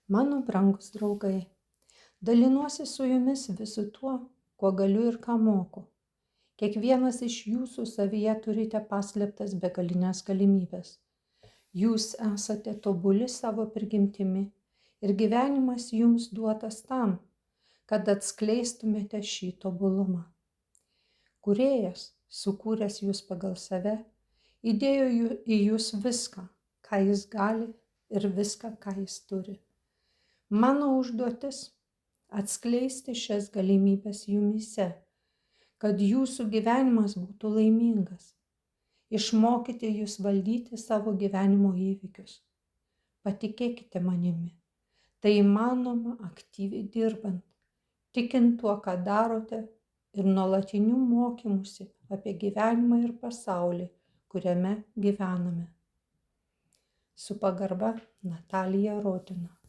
Mano brangus draugai, dalinuosi su jumis visu tuo, kuo galiu ir ką moku. Kiekvienas iš jūsų savyje turite paslėptas begalinės galimybės. Jūs esate tobuli savo prigimtimi ir gyvenimas jums duotas tam, kad atskleistumėte šį tobulumą. Kūrėjas, sukūręs jūs pagal save, įdėjo į jūs viską, ką jis gali ir viską, ką jis turi. Mano užduotis – atskleisti šias galimybes jumyse, kad jūsų gyvenimas būtų laimingas. Išmokyti jūs valdyti savo gyvenimo įvykius. Patikėkite manimi, tai įmanoma aktyviai dirbant, tikint tuo, ką darote ir nuolatiniu mokymusi apie gyvenimą ir pasaulį, kuriame gyvename. Su pagarba, Natalija Rodina.